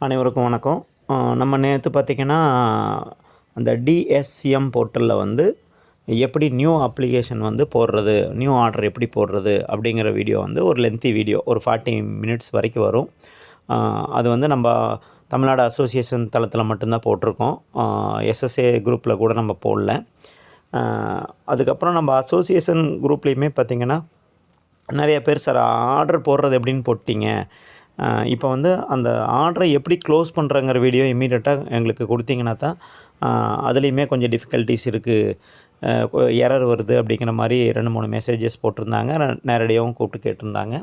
அனைவருக்கும் வணக்கம். நம்ம நேற்று பார்த்திங்கன்னா, அந்த டிஎஸ்சிஎம் போர்ட்டலில் வந்து எப்படி நியூ அப்ளிகேஷன் வந்து போடுறது, நியூ ஆர்டர் எப்படி போடுறது அப்படிங்கிற வீடியோ வந்து ஒரு லென்த்தி வீடியோ, ஒரு 40 மினிட்ஸ் வரைக்கும் வரும். அது வந்து நம்ம தமிழ்நாடு அசோசியேஷன் தளத்தில் மட்டும்தான் போட்டிருக்கோம். எஸ்எஸ்ஏ குரூப்பில் கூட நம்ம போடல. அதுக்கப்புறம் நம்ம அசோசியேஷன் குரூப்லேயுமே பார்த்திங்கன்னா, நிறைய பேர் சார் ஆர்டர் போடுறது எப்படின்னு போட்டிங்க, இப்போ வந்து அந்த ஆர்டரை எப்படி க்ளோஸ் பண்ணுறங்கிற வீடியோ இம்மீடியட்டாக எங்களுக்கு கொடுத்தீங்கன்னா தான் அதுலேயுமே கொஞ்சம் டிஃபிகல்ட்டிஸ் இருக்குது, எரர் வருது அப்படிங்கிற மாதிரி 2-3 மெசேஜஸ் போட்டிருந்தாங்க. நேரடியாகவும் கூப்பிட்டு கேட்டிருந்தாங்க.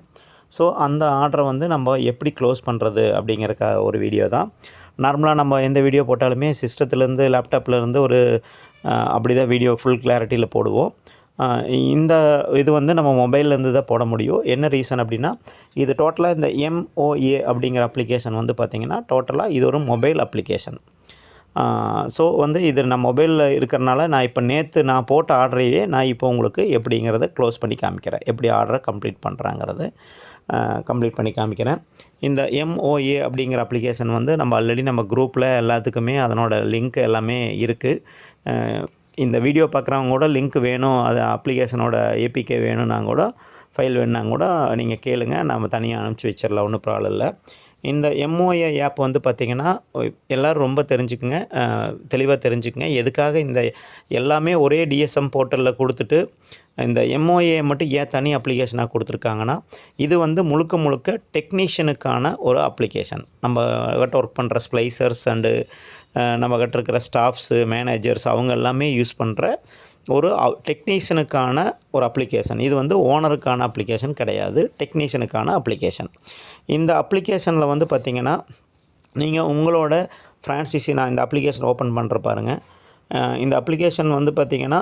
ஸோ அந்த ஆர்டரை வந்து நம்ம எப்படி க்ளோஸ் பண்ணுறது அப்படிங்கிறக்க ஒரு வீடியோ தான். நார்மலாக நம்ம எந்த வீடியோ போட்டாலுமே சிஸ்டத்துலேருந்து லேப்டாப்லேருந்து ஒரு அப்படி தான் வீடியோ ஃபுல் கிளாரிட்டியில் போடுவோம். இந்த இது வந்து நம்ம மொபைல்லேருந்து தான் போட முடியும். என்ன ரீசன் அப்படின்னா, இது டோட்டலாக இந்த MOA அப்படிங்கிற அப்ளிகேஷன் வந்து பார்த்திங்கன்னா, டோட்டலாக இது ஒரு மொபைல் அப்ளிகேஷன். ஸோ வந்து இது நான் மொபைலில் இருக்கிறனால நான் இப்போ நேற்று நான் போட்ட ஆர்டரையே நான் இப்போ உங்களுக்கு எப்படிங்கிறத க்ளோஸ் பண்ணி காமிக்கிறேன். எப்படி ஆர்டரை கம்ப்ளீட் பண்ணுறாங்கிறத கம்ப்ளீட் பண்ணி காமிக்கிறேன். இந்த MOA அப்படிங்கிற அப்ளிகேஷன் வந்து நம்ம ஆல்ரெடி நம்ம குரூப்பில் எல்லாத்துக்குமே அதனோட லிங்க் எல்லாமே இருக்குது. இந்த வீடியோ பார்க்குறவங்க கூட லிங்க் வேணும், அது அப்ளிகேஷனோட ஏபிகே வேணும்னா கூட, ஃபைல் வேணுன்னா கூட நீங்கள் கேளுங்க, நம்ம தனியாக அனுப்பிச்சி வச்சிடலாம், ஒன்றும் ப்ராப்ளம் இல்லை. இந்த MOA ஆப் வந்து பார்த்திங்கன்னா, எல்லோரும் ரொம்ப தெரிஞ்சுக்குங்க, தெளிவாக தெரிஞ்சுக்குங்க. எதுக்காக இந்த எல்லாமே ஒரே டிஎஸ்எம் போர்ட்டலில் கொடுத்துட்டு இந்த MOA மட்டும் ஏன் தனி அப்ளிகேஷனாக கொடுத்துருக்காங்கன்னா, இது வந்து முழுக்க முழுக்க டெக்னீஷியனுக்கான ஒரு அப்ளிகேஷன். நம்ம கிட்ட ஒர்க் பண்ணுற ஸ்ப்ளைசர்ஸ் அண்டு நம்மக்கிட்ட இருக்கிற ஸ்டாஃப்ஸு, மேனேஜர்ஸ் அவங்க எல்லாமே யூஸ் பண்ணுற ஒரு டெக்னீஷியனுக்கான ஒரு அப்ளிகேஷன். இது வந்து ஓனருக்கான அப்ளிகேஷன் கிடையாது, டெக்னீஷியனுக்கான அப்ளிகேஷன். இந்த அப்ளிகேஷனில் வந்து பார்த்திங்கன்னா, நீங்கள் உங்களோட ஃப்ரான்சைசி, நான் இந்த அப்ளிகேஷன் ஓப்பன் பண்ணுற பாருங்கள். இந்த அப்ளிகேஷன் வந்து பார்த்திங்கன்னா,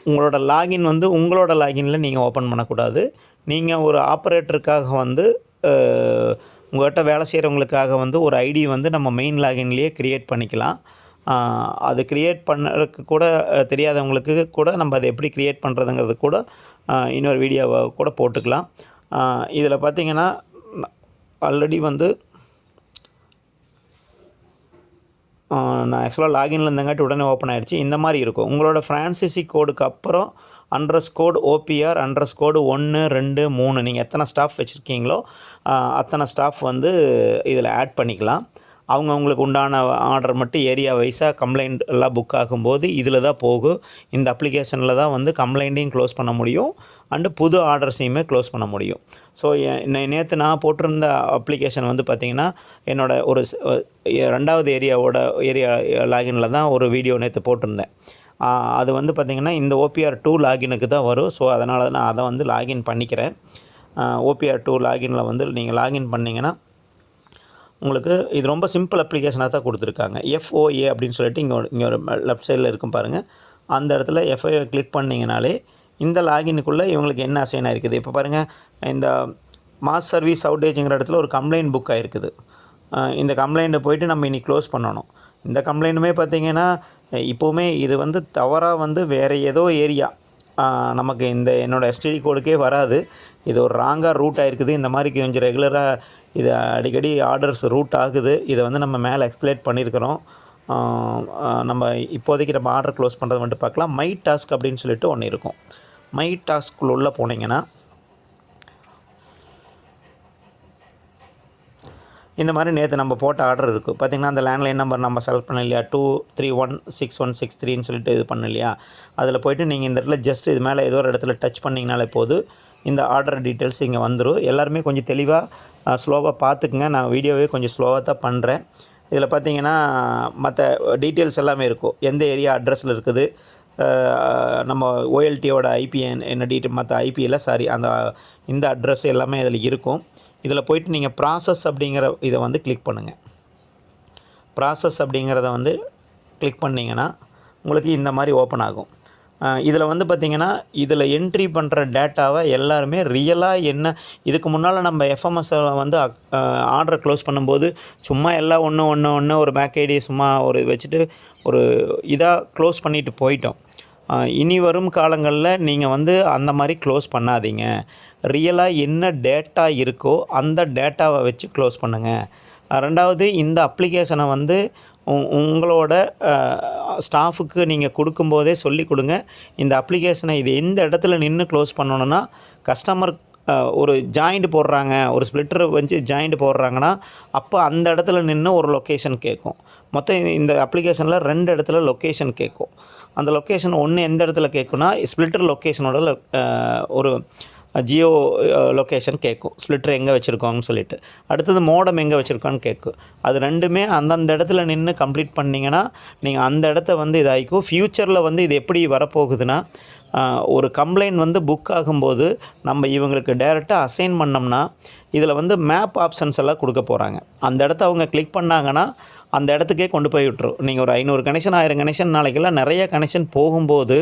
உங்களோட லாகின் வந்து உங்களோட லாகினில் நீங்கள் ஓப்பன் பண்ணக்கூடாது. நீங்கள் ஒரு ஆப்ரேட்டருக்காக வந்து உங்கள்கிட்ட வேலை செய்கிறவங்களுக்காக வந்து ஒரு ஐடி வந்து நம்ம மெயின் லாகின்லேயே க்ரியேட் பண்ணிக்கலாம். அது க்ரியேட் பண்ணுறதுக்கு கூட தெரியாதவங்களுக்கு கூட நம்ம அதை எப்படி க்ரியேட் பண்ணுறதுங்கிறது கூட இன்னொரு வீடியோவை கூட போட்டுக்கலாம். இதில் பார்த்திங்கன்னா, ஆல்ரெடி வந்து நான் ஆக்சுவலாக லாகின்ல இருந்தங்காட்டி உடனே ஓப்பன் ஆகிடுச்சு. இந்த மாதிரி இருக்கும். உங்களோட ஃப்ரான்சைசி கோடுக்கு அப்புறம் _OPR _1 2 3 நீங்கள் எத்தனை ஸ்டாஃப் வச்சுருக்கீங்களோ அத்தனை ஸ்டாஃப் வந்து இதில் ஆட் பண்ணிக்கலாம். அவங்களுக்கு உண்டான ஆர்டர் மட்டும் ஏரியா வைஸாக கம்ப்ளைண்ட் எல்லாம் புக் ஆகும்போது இதில் தான் போகும். இந்த அப்ளிகேஷனில் தான் வந்து கம்ப்ளைண்ட்டையும் க்ளோஸ் பண்ண முடியும், அண்டு புது ஆர்டர்ஸையுமே க்ளோஸ் பண்ண முடியும். ஸோ நேற்று நான் போட்டிருந்த அப்ளிகேஷன் வந்து பார்த்திங்கன்னா, என்னோடய ஒரு 2வது ஏரியா லாகினில் தான் ஒரு வீடியோ நேற்று போட்டிருந்தேன். அது வந்து பார்த்திங்கன்னா இந்த OPR 2 லாகினுக்கு தான் வரும். ஸோ அதனால தான் நான் அதை வந்து லாகின் பண்ணிக்கிறேன். OPR 2 லாகினில் வந்து நீங்கள் லாகின் பண்ணிங்கன்னா உங்களுக்கு இது ரொம்ப சிம்பிள் அப்ளிகேஷனாக தான் கொடுத்துருக்காங்க. FOA அப்படின்னு சொல்லிட்டு இங்கே ஒரு லெஃப்ட் சைடில் இருக்கும் பாருங்கள். அந்த இடத்துல FOA கிளிக் பண்ணிங்கனாலே இந்த லாகினுக்குள்ளே இவங்களுக்கு என்ன அசைன் ஆகிருக்குது. இப்போ பாருங்கள், இந்த மாஸ் சர்வீஸ் அவுட்டேஜுங்கிற இடத்துல ஒரு கம்ப்ளைண்ட் புக் ஆகிருக்குது. இந்த கம்ப்ளைண்ட்டை போய்ட்டு நம்ம இன்றைக்கி க்ளோஸ் பண்ணணும். இந்த கம்ப்ளைண்ட்டுமே பார்த்திங்கன்னா, இப்போவுமே இது வந்து தவறாக வந்து வேறு ஏதோ ஏரியா நமக்கு இந்த என்னோடய STD கோடுக்கே வராது. இது ஒரு ராங்காக ரூட் ஆகிருக்குது. இந்த மாதிரி கொஞ்சம் ரெகுலராக இது அடிக்கடி ஆர்டர்ஸ் ரூட் ஆகுது. இதை வந்து நம்ம மேலே எக்ஸ்கலேட் பண்ணியிருக்கிறோம். நம்ம இப்போதைக்கு நம்ம ஆர்டர் க்ளோஸ் பண்ணுறது மட்டும் பார்க்கலாம். மை டாஸ்க் அப்படின்னு சொல்லிட்டு ஒன்று இருக்கும். மை டாஸ்க்குள்ள உள்ளே போனீங்கன்னா இந்த மாதிரி நேற்று நம்ம போட்ட ஆர்டர் இருக்குது. பார்த்திங்கன்னா, அந்த லேண்ட்லைன் நம்பர் நம்ம செலக்ட் பண்ண இல்லையா, 2316163ன்னு சொல்லிட்டு இது பண்ண இல்லையா, அதில் போய்ட்டு நீங்கள் இந்த இடத்துல ஜஸ்ட் இது மேலே ஏதோ ஒரு இடத்துல டச் பண்ணிங்கனாலே போதும், இந்த ஆர்டர் டீட்டெயில்ஸ் இங்கே வந்துடும். எல்லாருமே கொஞ்சம் தெளிவாக ஸ்லோவாக பார்த்துக்குங்க. நான் வீடியோவே கொஞ்சம் ஸ்லோவாக தான் பண்ணுறேன். இதில் பார்த்திங்கன்னா மற்ற டீட்டெயில்ஸ் எல்லாமே இருக்கும். எந்த ஏரியா அட்ரஸில் இருக்குது, நம்ம OLTயோட IP என்ன டீட்டெயில், மற்ற IPயில் இந்த அட்ரஸ் எல்லாமே இதில் இருக்கும். இதில் போய்ட்டு நீங்கள் ப்ராசஸ் அப்படிங்கிற இதை வந்து கிளிக் பண்ணுங்கள். ப்ராசஸ் அப்படிங்கிறத வந்து கிளிக் பண்ணிங்கன்னா உங்களுக்கு இந்த மாதிரி ஓப்பன் ஆகும். இதில் வந்து பார்த்திங்கன்னா, இதில் என்ட்ரி பண்ணுற டேட்டாவை எல்லாருமே ரியலாக என்ன, இதுக்கு முன்னால் நம்ம FMSல வந்து ஆர்டர் க்ளோஸ் பண்ணும்போது சும்மா எல்லாம் ஒன்று ஒரு மேக் ஐடி சும்மா ஒரு வச்சுட்டு ஒரு இதாக க்ளோஸ் பண்ணிவிட்டு போயிட்டோம். இனி வரும் காலங்களில் நீங்கள் வந்து அந்த மாதிரி க்ளோஸ் பண்ணாதீங்க. ரியலாக என்ன டேட்டா இருக்கோ அந்த டேட்டாவை வச்சு க்ளோஸ் பண்ணுங்கள். 2வது இந்த அப்ளிகேஷனை வந்து உங்களோட ஸ்டாஃபுக்கு நீங்கள் கொடுக்கும்போதே சொல்லிக் கொடுங்க. இந்த அப்ளிகேஷனை இது எந்த இடத்துல நின்று க்ளோஸ் பண்ணணுன்னா, கஸ்டமர் ஒரு ஜாயிண்ட் போடுறாங்க, ஒரு ஸ்ப்ளிட்டர் வச்சு ஜாயிண்ட் போடுறாங்கன்னா அப்போ அந்த இடத்துல நின்று ஒரு லொக்கேஷன் கேட்கும். மொத்தம் இந்த அப்ளிகேஷனில் 2 இடத்துல லொக்கேஷன் கேட்கும். அந்த லொக்கேஷன் ஒன்று எந்த இடத்துல கேட்குன்னா, ஸ்ப்ளிட்டர் லொக்கேஷனோட ஒரு ஜியோ லொக்கேஷன் கேட்கும். ஸ்ப்ளிட்டர் எங்கே வச்சுருக்கோங்கன்னு சொல்லிட்டு. அடுத்தது மோடம் எங்கே வச்சுருக்கோன்னு கேட்கும். அது 2மே அந்தந்த இடத்துல நின்று கம்ப்ளீட் பண்ணிங்கன்னா நீங்கள் அந்த இடத்த வந்து இதாகிக்கும். ஃப்யூச்சரில் வந்து இது எப்படி வரப்போகுதுன்னா, ஒரு கம்ப்ளைண்ட் வந்து புக் ஆகும்போது நம்ம இவங்களுக்கு டைரெக்டாக அசைன் பண்ணோம்னா இதில் வந்து மேப் ஆப்ஷன்ஸ் எல்லாம் கொடுக்க போகிறாங்க. அந்த இடத்த அவங்க கிளிக் பண்ணாங்கன்னா அந்த இடத்துக்கே கொண்டு போய் விட்டுரும். நீங்கள் ஒரு 500 கனெக்ஷன் 1000 கனெக்ஷன் நாளைக்கெல்லாம் நிறைய கனெக்ஷன் போகும்போது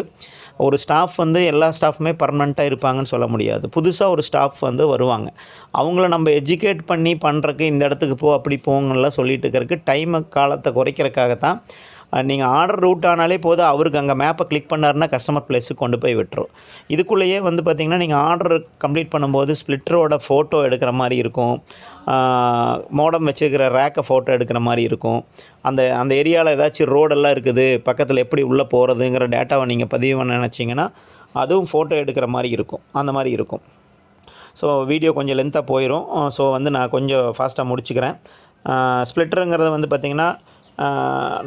ஒரு ஸ்டாஃப் வந்து எல்லா ஸ்டாஃபுமே பர்மனெண்ட்டாக இருப்பாங்கன்னு சொல்ல முடியாது. புதுசாக ஒரு ஸ்டாஃப் வந்து வருவாங்க. அவங்கள நம்ம எஜுகேட் பண்ணி பண்ணுறக்கு இந்த இடத்துக்கு போ அப்படி போங்கலாம் சொல்லிட்டு இருக்கிறதுக்கு டைமை காலத்தை குறைக்கிறதுக்காகத்தான் நீங்கள் ஆர்டர் ரூட் ஆனாலே போதும், அவருக்கு அங்கே மேப்பை கிளிக் பண்ணாருன்னா கஸ்டமர் ப்ளேஸுக்கு கொண்டு போய் விட்டுரும். இதுக்குள்ளேயே வந்து பார்த்திங்கன்னா நீங்கள் ஆர்டர் கம்ப்ளீட் பண்ணும்போது ஸ்ப்ளிட்டரோட ஃபோட்டோ எடுக்கிற மாதிரி இருக்கும், மோடம் வச்சுருக்கிற ரேக்கை ஃபோட்டோ எடுக்கிற மாதிரி இருக்கும். அந்த ஏரியாவில் ஏதாச்சும் ரோடெல்லாம் இருக்குது, பக்கத்தில் எப்படி உள்ளே போகிறதுங்கிற டேட்டாவை நீங்கள் பதிவு பண்ண நினச்சிங்கன்னா அதுவும் ஃபோட்டோ எடுக்கிற மாதிரி இருக்கும். அந்த மாதிரி இருக்கும். ஸோ வீடியோ கொஞ்சம் லென்த்தாக போயிடும். ஸோ வந்து நான் கொஞ்சம் ஃபாஸ்ட்டாக முடிச்சுக்கிறேன். ஸ்ப்ளிட்டருங்கிறது வந்து பார்த்திங்கன்னா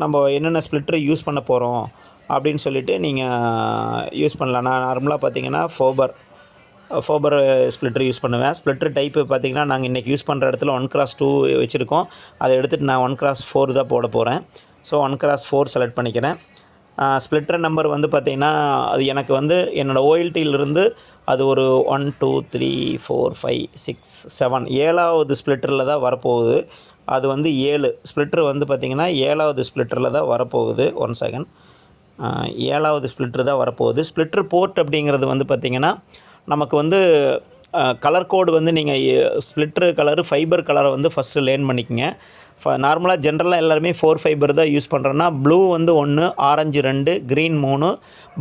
நம்ம என்னென்ன ஸ்ப்ளிட்டர் யூஸ் பண்ண போகிறோம் அப்படின்னு சொல்லிவிட்டு நீங்கள் யூஸ் பண்ணலாம். நான் நார்மலாக பார்த்திங்கன்னா ஃபோபர் ஸ்ப்ளிட்டர் யூஸ் பண்ணுவேன். ஸ்ப்ளிட்டர் டைப்பு பார்த்திங்கன்னா நாங்கள் இன்றைக்கி யூஸ் பண்ணுற இடத்துல 1x2 வச்சுருக்கோம். அதை எடுத்துகிட்டு நான் 1x4 தான் போட போகிறேன். ஸோ 1x4 செலக்ட் பண்ணிக்கிறேன். ஸ்ப்ளிட்டர் நம்பர் வந்து பார்த்திங்கன்னா அது எனக்கு வந்து என்னோடய ஓஎல்டியிலிருந்து அது ஒரு 1 2 3 4 5 6 7 7வது ஸ்ப்ளிட்டரில் தான் வரப்போகுது. அது வந்து 7 ஸ்ப்ளிட்டர் வந்து பார்த்திங்கன்னா 7வது ஸ்ப்ளிட்டரில் தான் வரப்போகுது. 1 செகண்ட். 7வது ஸ்ப்ளிட்டர் தான் வரப்போகுது. ஸ்ப்ளிட்டர் போர்ட் அப்படிங்கிறது வந்து பார்த்திங்கன்னா நமக்கு வந்து கலர் கோடு வந்து நீங்கள் ஸ்ப்ளிட்டர் கலரு ஃபைபர் கலரை வந்து ஃபஸ்ட்டு லேர்ன் பண்ணிக்கோங்க. நார்மலாக ஜென்ரலாக எல்லாருமே 4 ஃபைபர் தான் யூஸ் பண்ணுறோன்னா, ப்ளூ வந்து 1, ஆரஞ்சு 2, க்ரீன் 3,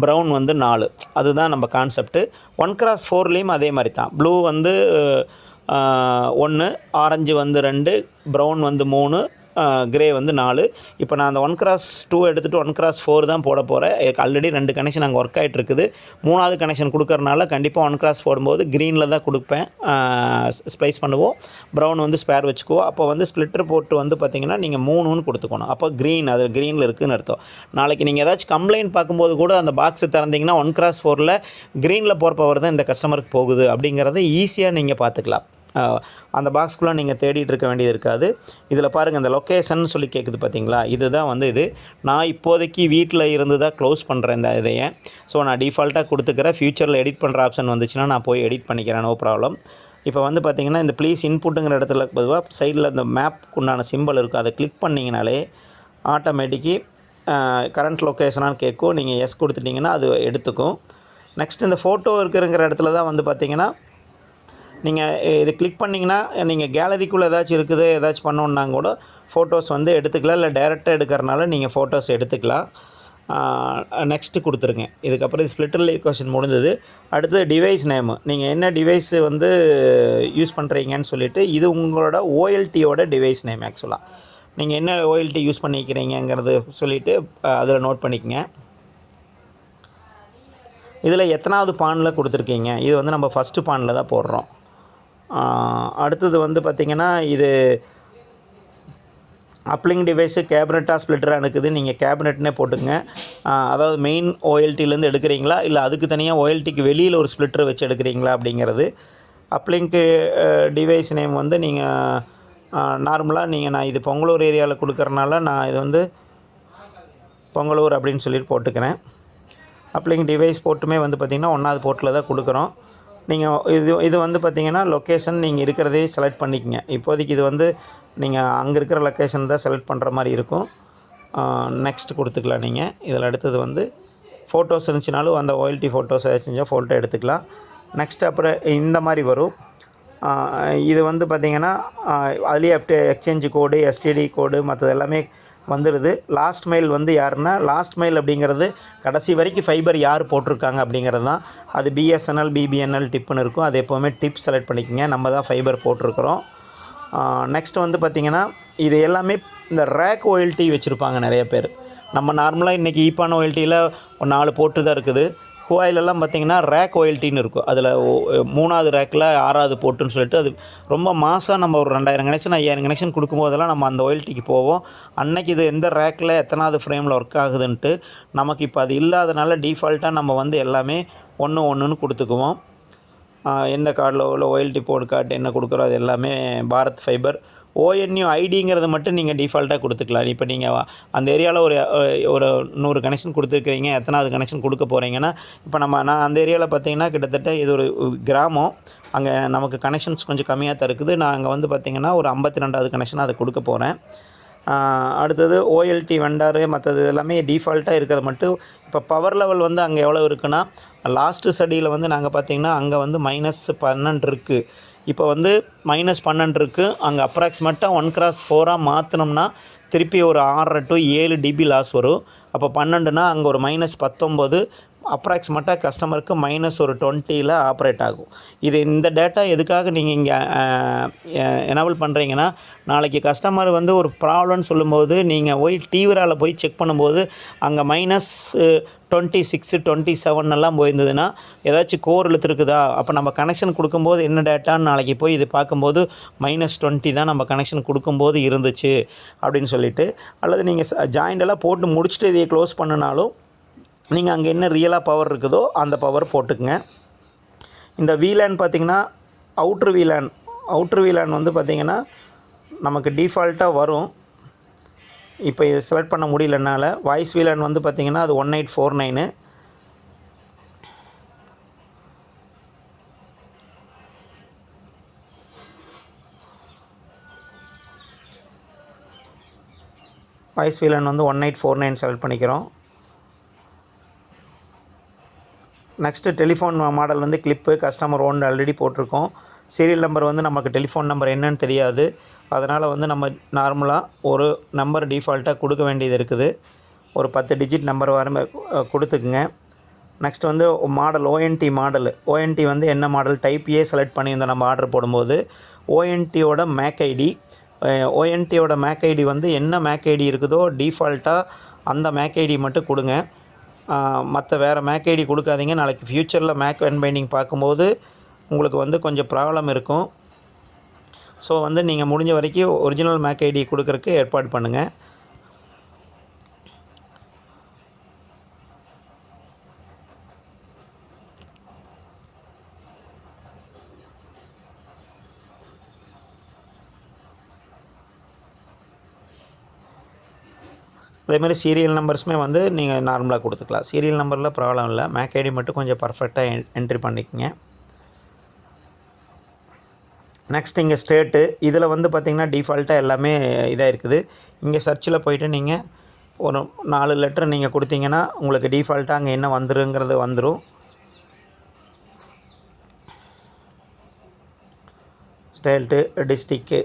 ப்ரௌன் வந்து 4. அதுதான் நம்ம கான்செப்ட்டு. 1x4லேயும் அதே மாதிரி தான். ப்ளூ வந்து 1, ஆரஞ்சு வந்து 2, ப்ரௌன் வந்து 3, கிரே வந்து 4. இப்போ நான் அந்த 1x2 எடுத்துகிட்டு 1x4 தான் போட போகிறேன். ஆல்ரெடி 2 கனெக்ஷன் அங்கே ஒர்க் ஆகிட்டு இருக்குது. 3வது கனெக்ஷன் கொடுக்கறனால கண்டிப்பாக 1x போடும்போது க்ரீனில் தான் கொடுப்பேன். ஸ்ப்ளைஸ் பண்ணுவோம். ப்ரௌன் வந்து ஸ்பேர் வச்சுக்குவோம். அப்போ வந்து ஸ்ப்ளிட்டர் போட்டு வந்து பார்த்திங்கன்னா நீங்கள் 3ன்னு கொடுத்துக்கணும். அப்போ க்ரீன், அது க்ரீனில் இருக்குதுன்னு அர்த்தம். நாளைக்கு நீங்கள் ஏதாச்சும் கம்ப்ளைண்ட் பார்க்கும்போது கூட அந்த பாக்ஸை திறந்தீங்கன்னா 1x4ல் க்ரீனில் போகிற பவர் தான் இந்த கஸ்டமருக்கு போகுது அப்படிங்கிறத ஈஸியாக நீங்கள் பார்த்துக்கலாம். அந்த பாக்ஸ்குள்ளே நீங்கள் தேடிட்டு இருக்க வேண்டியது இருக்காது. இதில் பாருங்கள், இந்த லொக்கேஷன் சொல்லி கேட்குது பார்த்தீங்களா, இதுதான் வந்து இது. நான் இப்போதைக்கு வீட்டில் இருந்து தான் க்ளோஸ் பண்ணுறேன் இந்த இதையை. ஸோ நான் டிஃபால்ட்டாக கொடுத்துக்கிறேன். ஃப்யூச்சரில் எடிட் பண்ணுற ஆப்ஷன் வந்துச்சுன்னா நான் போய் எடிட் பண்ணிக்கிறேன், நோ ப்ராப்ளம். இப்போ வந்து பார்த்திங்கன்னா இந்த ப்ளீஸ் இன்புட்டுங்கிற இடத்துல பொதுவாக சைடில் இந்த மேப்க்கு உண்டான சிம்பிள் இருக்குது. அதை கிளிக் பண்ணிங்கனாலே ஆட்டோமேட்டிக்கி கரண்ட் லொக்கேஷனான்னு கேட்கும். நீங்கள் எஸ் கொடுத்துட்டிங்கன்னா அது எடுத்துக்கும். நெக்ஸ்ட் இந்த ஃபோட்டோ இருக்கிறங்கிற இடத்துல தான் வந்து பார்த்திங்கன்னா நீங்கள் இது கிளிக் பண்ணிங்கன்னா நீங்கள் கேலரிக்குள்ளே ஏதாச்சும் இருக்குது, ஏதாச்சும் பண்ணோன்னா கூட ஃபோட்டோஸ் வந்து எடுத்துக்கலாம். இல்லை டைரெக்டாக எடுக்கிறனால நீங்கள் ஃபோட்டோஸ் எடுத்துக்கலாம். நெக்ஸ்ட்டு கொடுத்துருங்க. இதுக்கப்புறம் ஸ்ப்ளிட்டர் லொக்கேஷன் முடிஞ்சது. அடுத்தது டிவைஸ் நேமு. நீங்கள் என்ன டிவைஸ் வந்து யூஸ் பண்ணுறீங்கன்னு சொல்லிவிட்டு, இது உங்களோட ஓஎல்டியோட டிவைஸ் நேம். ஆக்சுவலாக நீங்கள் என்ன ஓஎல்டி யூஸ் பண்ணிக்கிறீங்கிறது சொல்லிவிட்டு அதில் நோட் பண்ணிக்கங்க. இதில் எத்தனாவது பானில் கொடுத்துருக்கீங்க, இது வந்து நம்ம ஃபஸ்ட்டு பானில் தான் போடுறோம். அடுத்தது வந்து பார்த்திங்கன்னா இது அப்லிங் டிவைஸு கேபினெட்டாக ஸ்ப்ளிட்டராக இருக்குது. நீங்கள் கேபினெட்னே போட்டுங்க. அதாவது மெயின் ஓஎல்டிலேருந்து எடுக்கிறீங்களா, இல்லை அதுக்கு தனியாக ஓஎல்டிக்கு வெளியில் ஒரு ஸ்ப்ளிட்டர் வச்சு எடுக்கிறீங்களா அப்படிங்கிறது. அப்லிங்க்கு டிவைஸ் நேம் வந்து நீங்கள் நார்மலாக நான் இது பொங்கலூர் ஏரியாவில் கொடுக்குறனால நான் இது வந்து பொங்கலூர் அப்படின்னு சொல்லிட்டு போட்டுக்கிறேன். அப்லிங் டிவைஸ் போட்டுமே வந்து பார்த்திங்கன்னா 1வது போர்ட்டில் தான் கொடுக்குறோம். நீங்கள் இது வந்து பார்த்திங்கன்னா லொக்கேஷன் நீங்கள் இருக்கிறதே செலக்ட் பண்ணிக்கங்க. இப்போதைக்கு இது வந்து நீங்கள் அங்கே இருக்கிற லொக்கேஷன் தான் செலக்ட் பண்ணுற மாதிரி இருக்கும். நெக்ஸ்ட் கொடுத்துக்கலாம் நீங்கள். இதில் அடுத்தது வந்து ஃபோட்டோஸ் இருந்துச்சுனாலும் அந்த ஓஎல்டி ஃபோட்டோஸ் ஏதாச்சும் ஃபோட்டோ எடுத்துக்கலாம். நெக்ஸ்ட் அப்புறம் இந்த மாதிரி வரும். இது வந்து பார்த்திங்கன்னா அதுலேயே எக்ஸ்சேஞ்சு கோடு, எஸ்டிடி கோடு, மற்றது எல்லாமே வந்துடுது. லாஸ்ட் மைல் வந்து யாருன்னா, லாஸ்ட் மைல் அப்படிங்கிறது கடைசி வரைக்கும் ஃபைபர் யார் போட்டிருக்காங்க அப்படிங்கிறது தான். அது பிஎஸ்என்எல், பிபிஎன்எல் டிப்புன்னு இருக்கும். அது எப்போவுமே டிப் செலக்ட் பண்ணிக்கோங்க. நம்ம தான் ஃபைபர் போட்டிருக்கிறோம். நெக்ஸ்ட் வந்து பார்த்திங்கன்னா, இது எல்லாமே இந்த ரேக் ஓஎல்டி வச்சுருப்பாங்க நிறைய பேர். நம்ம நார்மலாக இன்றைக்கி ஈப்பான ஓஎல்டியில் 4 போட்டு தான் இருக்குது. ஹுவாயிலெல்லாம் பார்த்திங்கன்னா ரேக் ஓஎல்டின்னு இருக்கும். அதில் 3வது ரேக்கில் 6வது போட்டுன்னு சொல்லிட்டு, அது ரொம்ப மாதம் நம்ம ஒரு 2000 கனெக்ஷன் 5000 கனெக்ஷன் கொடுக்கும்போதெல்லாம் நம்ம அந்த ஓஎல்டிக்கு போவோம். அன்னைக்கு இது எந்த ரேக்கில் எத்தனாவது ஃப்ரேமில் ஒர்க் ஆகுதுன்ட்டு நமக்கு இப்போ அது இல்லாதனால டிஃபால்ட்டாக நம்ம வந்து எல்லாமே 1 1ன்னு கொடுத்துக்குவோம். எந்த கார்டில் உள்ள ஓஎல்டி போர்டு கார்டு என்ன கொடுக்குறோம் அது எல்லாமே பாரத் ஃபைபர். ஓஎன்யூ ஐடிங்கிறது மட்டும் நீங்கள் டிஃபால்ட்டாக கொடுத்துக்கலாம். இப்போ நீங்கள் அந்த ஏரியாவில் ஒரு 100 கனெக்ஷன் கொடுத்துருக்கிறீங்க, எத்தனாவது கனெக்ஷன் கொடுக்க போகிறீங்கன்னா, இப்போ நான் அந்த ஏரியாவில் பார்த்தீங்கன்னா கிட்டத்தட்ட இது ஒரு கிராமம். அங்கே நமக்கு கனெக்ஷன்ஸ் கொஞ்சம் கம்மியாக தான் இருக்குது. நான் அங்கே வந்து பார்த்திங்கன்னா ஒரு 52வது கனெக்ஷன் அதை கொடுக்க போகிறேன். அடுத்தது ஓஎல்டி வெண்டாரு மற்றது எல்லாமே டிஃபால்ட்டாக இருக்கிறது மட்டும். இப்போ பவர் லெவல் வந்து அங்கே எவ்வளோ இருக்குன்னா, லாஸ்ட்டு ஸ்டடியில் வந்து நாங்கள் பார்த்திங்கன்னா அங்கே வந்து -12 இருக்குது. இப்போ வந்து -12 இருக்குது. அங்கே அப்ராக்சிமேட்டாக 1x4 மாற்றினோம்னா திருப்பி ஒரு 6 to 7 dB லாஸ் வரும். அப்போ 12னா அங்கே ஒரு -19 அப்ராக்சிமேட்டாக கஸ்டமருக்கு -20 ஆப்ரேட் ஆகும். இந்த டேட்டா எதுக்காக நீங்கள் இங்கே எனேபிள் பண்ணுறீங்கன்னா, நாளைக்கு கஸ்டமர் வந்து ஒரு ப்ராப்ளம்னு சொல்லும்போது நீங்கள் போய் டிவிரால் போய் செக் பண்ணும்போது அங்கே -26 27 எல்லாம் போயிருந்ததுன்னா ஏதாச்சும் கோர் இழுத்துருக்குதா, அப்போ நம்ம கனெக்ஷன் கொடுக்கும்போது என்ன டேட்டான்னு நாளைக்கு போய் இது பார்க்கும்போது -20 தான் நம்ம கனெக்ஷன் கொடுக்கும்போது இருந்துச்சு அப்படின்னு சொல்லிட்டு, அல்லது நீங்கள் ஜாயிண்டெல்லாம் போட்டு முடிச்சுட்டு இதையை க்ளோஸ் பண்ணினாலும் நீங்கள் அங்கே என்ன ரியலாக பவர் இருக்குதோ அந்த பவர் போட்டுக்குங்க. இந்த VLAN பார்த்திங்கன்னா அவுட்ரு VLAN வந்து பார்த்திங்கன்னா நமக்கு டிஃபால்ட்டாக வரும். இப்போ இது செலக்ட் பண்ண முடியலனால வாய்ஸ் VLAN வந்து பார்த்திங்கன்னா அது 1849. வாய்ஸ் VLAN வந்து 1849 செலக்ட் பண்ணிக்கிறோம். நெக்ஸ்ட்டு டெலிஃபோன் மாடல் வந்து கிளிப்பு கஸ்டமர் ஓன் ஆல்ரெடி போட்டிருக்கோம். சீரியல் நம்பர் வந்து நமக்கு டெலிஃபோன் நம்பர் என்னன்னு தெரியாது. அதனால் வந்து நம்ம நார்மலாக ஒரு நம்பர் டிஃபால்ட்டாக கொடுக்க வேண்டியது இருக்குது. ஒரு 10 டிஜிட் நம்பர் வர கொடுத்துக்குங்க. நெக்ஸ்ட் வந்து மாடல் ஓஎன்டி வந்து என்ன மாடல் டைப் ஏ செலக்ட் பண்ணியிருந்தோம் நம்ம ஆர்டர் போடும்போது. ஓஎன்டியோட மேக் ஐடி வந்து என்ன மேக் ஐடி இருக்குதோ டிஃபால்ட்டாக அந்த மேக் ஐடி மட்டும் கொடுங்க. மற்ற வேறு மேக் ஐடி கொடுக்காதீங்க. நாளைக்கு ஃப்யூச்சரில் மேக் அன்பைண்டிங் பார்க்கும்போது உங்களுக்கு வந்து கொஞ்சம் ப்ராப்ளம் இருக்கும். ஸோ வந்து நீங்கள் முடிஞ்ச வரைக்கும் ஒரிஜினல் மேக் ஐடி கொடுக்குறக்கு ஏற்பாடு பண்ணுங்கள். அதேமாதிரி சீரியல் நம்பர்ஸுமே வந்து நீங்கள் நார்மலாக கொடுத்துக்கலாம். சீரியல் நம்பரில் ப்ராப்ளம் இல்லை. மேக் ஐடி மட்டும் கொஞ்சம் பர்ஃபெக்டாக என்ட்ரி பண்ணிக்கோங்க. நெக்ஸ்ட் இங்கே ஸ்டேட்டு இதில் வந்து பார்த்திங்கன்னா டிஃபால்ட்டாக எல்லாமே இதாக இருக்குது. இங்கே சர்ச்சில் போய்ட்டு நீங்கள் ஒரு 4 லெட்டர் நீங்கள் கொடுத்தீங்கன்னா உங்களுக்கு டிஃபால்ட்டாக அங்கே என்ன வந்துருங்கிறது வந்துடும். ஸ்டேட்டு, டிஸ்ட்ரிக்கு,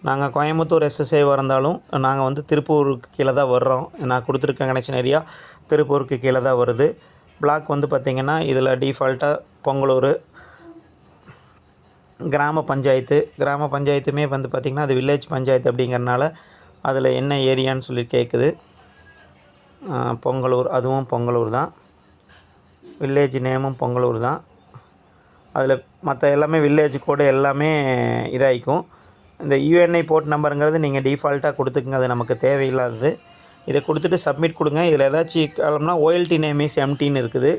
நாங்கள் கோயம்புத்தூர் SSAவாக இருந்தாலும் நாங்கள் வந்து திருப்பூருக்கு கீழே தான் வர்றோம். நான் கொடுத்துருக்க கனெக்ஷன் ஏரியா திருப்பூருக்கு கீழே தான் வருது. பிளாக் வந்து பார்த்திங்கன்னா இதில் டிஃபால்ட்டாக பொங்கலூர். கிராம பஞ்சாயத்துமே வந்து பார்த்திங்கன்னா அது வில்லேஜ் பஞ்சாயத்து அப்படிங்கிறனால அதில் என்ன ஏரியான்னு சொல்லி கேட்குது. பொங்கலூர், அதுவும் பொங்கலூர் தான். வில்லேஜ் நேமும் பொங்கலூர் தான். அதில் மற்ற எல்லாமே வில்லேஜ் கோடு எல்லாமே இதாகிக்கும். இந்த UNI போர்ட் நம்பருங்கிறது நீங்கள் டிஃபால்ட்டாக கொடுத்துக்குங்க. அது நமக்கு தேவையில்லாதது. இதை கொடுத்துட்டு சப்மிட் கொடுங்க. இதில் ஏதாச்சும் காலம்னா OLT நேம் இஸ் எம்டின்னு இருக்குது.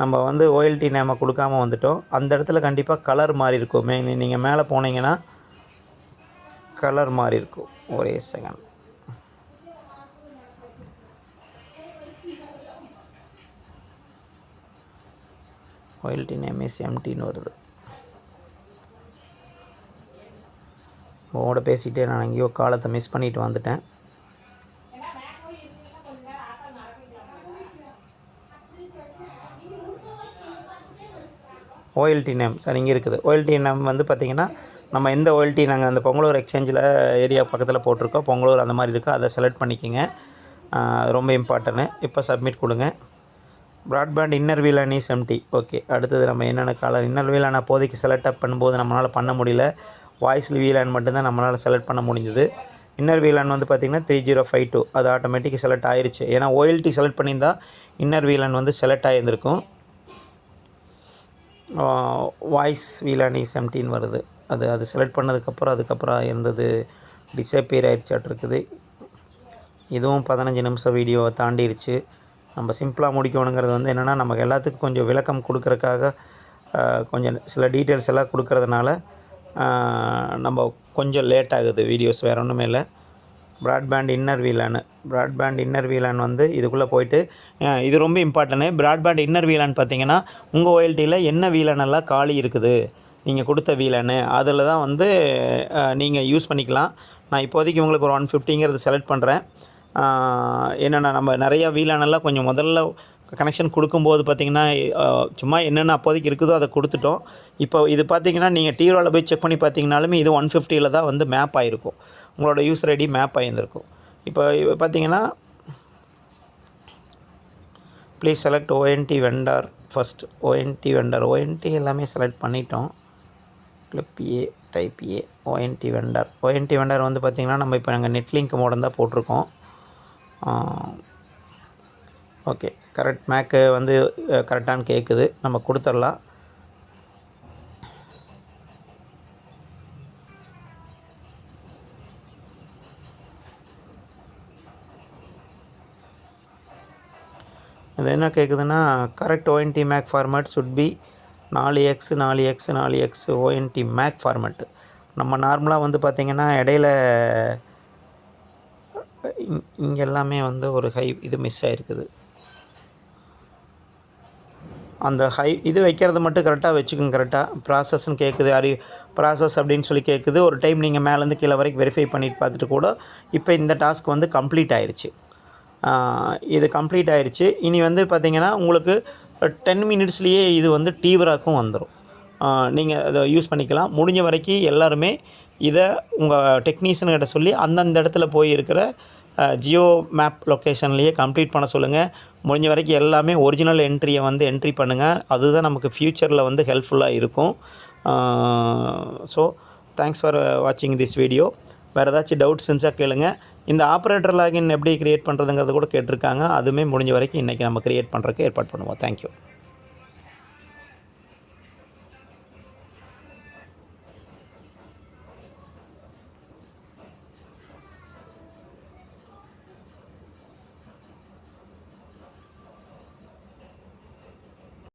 நம்ம வந்து OLT நேமை கொடுக்காமல் வந்துட்டோம். அந்த இடத்துல கண்டிப்பாக கலர் மாறி இருக்கும். நீங்கள் மேலே போனீங்கன்னா கலர் மாறி இருக்கும். ஒரே செகண்ட். OLT நேம் இஸ் எம்டின்னு வருது. உங்களோட பேசிகிட்டே நான் எங்கேயோ காலத்தை மிஸ் பண்ணிட்டு வந்துட்டேன். OLT நேம் சார் இங்கே இருக்குது. OLT நேம் வந்து பார்த்திங்கன்னா நம்ம எந்த OLT நாங்கள் அந்த பொங்கலூர் எக்ஸ்சேஞ்சில் ஏரியா பக்கத்தில் போட்டிருக்கோம், பொங்கலூர் அந்த மாதிரி இருக்கோ அதை செலக்ட் பண்ணிக்கோங்க. ரொம்ப இம்பார்ட்டன்ட்டு. இப்போ சப்மிட் கொடுங்க. Broadband inner VLAN is empty. Okay, அடுத்தது நம்ம என்னென்ன காலர் இன்னர் VLAN அப்போதைக்கு செலக்ட் அப் பண்ணும்போது நம்மளால் பண்ண முடியல. வாய்ஸ் VLAN மட்டும்தான் நம்மளால் செலக்ட் பண்ண முடிஞ்சது. இன்னர் VLAN வந்து பார்த்திங்கன்னா 3052 அது ஆட்டோமேட்டிக் செலக்ட் ஆயிடுச்சு. ஏன்னா OLT செலக்ட் பண்ணியிருந்தால் இன்னர் VLAN வந்து செலக்ட் ஆகியிருந்திருக்கும். வாய்ஸ் VLAN இஸ் எம்டின்னு வருது. அது செலக்ட் அதுக்கப்புறம் இருந்தது டிஸப்பியர் ஆயிடுச்சாட்டிருக்குது. இதுவும் 15 நிமிஷம் வீடியோவை தாண்டிடுச்சு. நம்ம சிம்பிளாக முடிக்கணுங்கிறது வந்து என்னென்னா, நமக்கு எல்லாத்துக்கும் கொஞ்சம் விளக்கம் கொடுக்குறக்காக கொஞ்சம் சில டீட்டெயில்ஸ் எல்லாம் கொடுக்கறதுனால நம்ம கொஞ்சம் லேட் ஆகுது வீடியோஸ், வேறு ஒன்றுமே இல்லை. ப்ராட்பேண்ட் இன்னர் VLAN வந்து இதுக்குள்ளே போய்ட்டு இது ரொம்ப இம்பார்ட்டன்ட்டு. ப்ராட்பேண்ட் இன்னர் VLAN பார்த்திங்கன்னா உங்கள் OLTயில் என்ன VLAN எல்லாம் காலி இருக்குது, நீங்கள் கொடுத்த VLAN அதில் தான் வந்து நீங்கள் யூஸ் பண்ணிக்கலாம். நான் இப்போதைக்கு உங்களுக்கு ஒரு 150ங்கிறது செலக்ட் பண்ணுறேன். என்னென்னா, நம்ம நிறையா VLAN எல்லாம் கொஞ்சம் முதல்ல கனெக்ஷன் கொடுக்கும்போது பார்த்திங்கன்னா சும்மா என்னென்ன அப்போதைக்கு இருக்குதோ அதை கொடுத்துட்டோம். இப்போ இது பார்த்திங்கன்னா நீங்கள் டிவியில் போய் செக் பண்ணி பார்த்திங்கனாலுமே இது 150ல் தான் வந்து மேப் ஆகிருக்கும், உங்களோட யூசர் ஐடி மேப் ஆகியிருந்திருக்கும். இப்போ பார்த்திங்கன்னா please select ONT vendor first. ONT எல்லாமே செலக்ட் பண்ணிட்டோம். Clip A, type A, ONT vendor வந்து பார்த்திங்கன்னா நம்ம இப்போ நாங்கள் நெட்லிங்க் மோடம் தான் போட்டிருக்கோம். ஓகே, கரெக்ட் மேக்கு வந்து கரெக்டானு கேட்குது, நம்ம கொடுத்துடலாம். இது என்ன கேட்குதுன்னா, correct ONT Mac format should be 4x ONT Mac format. நம்ம நார்மலாக வந்து பார்த்திங்கன்னா இடையில இங்கே எல்லாமே வந்து ஒரு இது மிஸ் ஆகிருக்குது. அந்த இது வைக்கிறது மட்டும் கரெக்டாக வச்சுக்கோங்க. கரெக்டாக ப்ராசஸ்ன்னு கேட்குது, ப்ராசஸ் அப்படின்னு சொல்லி கேட்குது. ஒரு டைம் நீங்கள் மேலேருந்து கீழே வரைக்கும் வெரிஃபை பண்ணிட்டு பார்த்துட்டு கூட இப்போ இந்த டாஸ்க் வந்து கம்ப்ளீட் ஆயிடுச்சு. இது கம்ப்ளீட் ஆயிடுச்சு. இனி வந்து பார்த்திங்கன்னா உங்களுக்கு 10 மினிட்ஸ்லேயே இது வந்து டிவராக்கும் வந்துடும். நீங்கள் அதை யூஸ் பண்ணிக்கலாம். முடிஞ்ச வரைக்கும் எல்லாருமே இதை உங்கள் டெக்னீஷியன்கிட்ட சொல்லி அந்தந்த இடத்துல போய் இருக்கிற ஜியோ மேப் லொக்கேஷன்லேயே கம்ப்ளீட் பண்ண சொல்லுங்கள். முடிஞ்ச வரைக்கும் எல்லாமே ஒரிஜினல் என்ட்ரியை வந்து என்ட்ரி பண்ணுங்கள். அதுதான் நமக்கு ஃப்யூச்சரில் வந்து ஹெல்ப்ஃபுல்லாக இருக்கும். ஸோ தேங்க்ஸ் ஃபார் வாட்சிங் திஸ் வீடியோ. வேறு ஏதாச்சும் டவுட்ஸ் இருந்துச்சா கேளுங்க. இந்த ஆப்ரேட்டர் லாகின் எப்படி க்ரியேட் பண்ணுறதுங்கிறத கூட கேட்டிருக்காங்க. அதுவுமே முடிஞ்ச வரைக்கும் இன்றைக்கி நம்ம க்ரியேட் பண்ணுறதுக்கு ஏற்பாடு பண்ணுவோம். தேங்க்யூ.